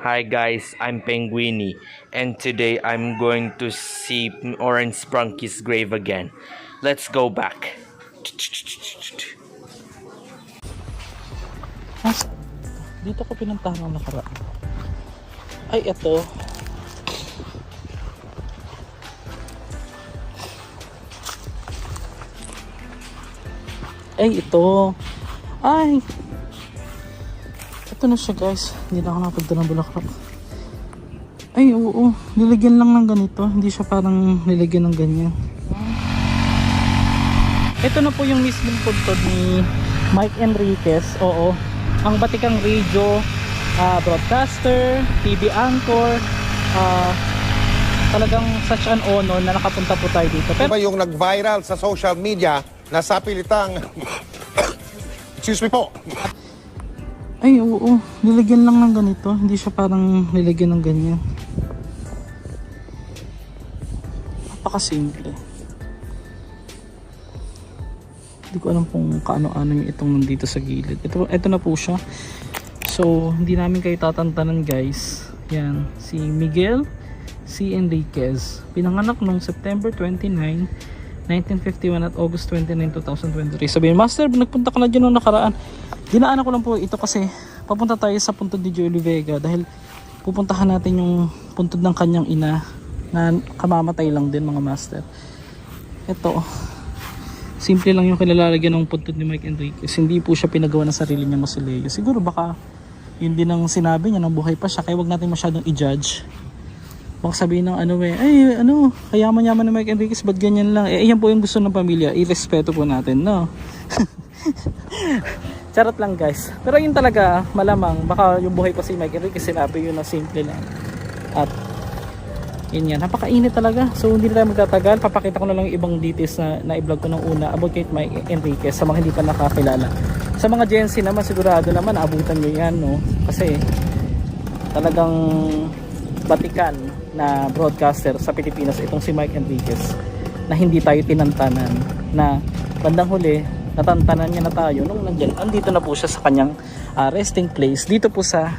Hi guys, I'm Penguini, and today I'm going to see Orange Sprunky's grave again. Let's go back. Dito ko pinuntahan ng nakaraan. Ay, eto. Ay, ito. Ay. Ito na siya, guys. Hindi na ako nakapagdala ng bulaklak. Ay, oo. Nilagyan lang ng ganito. Hindi siya parang nilagyan ng ganyan. Ito na po yung mismong puntod ni Mike Enriquez. Oo. Ang batikang radio, broadcaster, TV anchor, talagang such an honor na nakapunta po tayo dito. Pero yung nag-viral sa social media na sa pilitang excuse me po. Ay, oo. Nilagyan lang ng ganito. Hindi siya parang nilagyan ng ganyan. Napakasimple. Hindi ko alam kung kaano-ano yung itong nandito sa gilid. Ito na po siya. So, hindi namin kayo tatantanan, guys. Yan. Si Miguel C. Enriquez. Pinanganak noong September 29, 1951 at August 29, 2023. Sabihin, Master, nagpunta ka na dyan noong nakaraan. Dinaanan ko lang po ito kasi papunta tayo sa puntod ni Joey Vega dahil pupuntahan natin yung puntod ng kanyang ina na kamamatay lang din, mga master. Ito. Simple lang yung kinalalagyan ng puntod ni Mike Enriquez. Hindi po siya pinagawa ng sarili niya mausoleo. Siguro baka yun din ang sinabi niya nang buhay pa siya. Kaya wag natin masyadong i-judge. Baka sabihin ng kayaman-yaman ni Mike Enriquez, ba't ganyan lang? Yan po yung gusto ng pamilya. I-respeto po natin, no? Charot lang, guys. Pero yun talaga, malamang, baka yung buhay pa si Mike Enriquez, sinabi yun na simple lang. At yun yan, napakainit talaga. So hindi na tayo magtatagal. Papakita ko na lang yung ibang details na i-vlog ko nung una about kay Mike Enriquez sa mga hindi pa nakakilala. Sa mga Gen Z naman, sigurado naman naabutan nyo yan, no? Kasi talagang batikan na broadcaster sa Pilipinas itong si Mike Enriquez na hindi tayo tinantanan, na bandang huli natantanan niya na tayo nung andito na po siya sa kanyang resting place dito po sa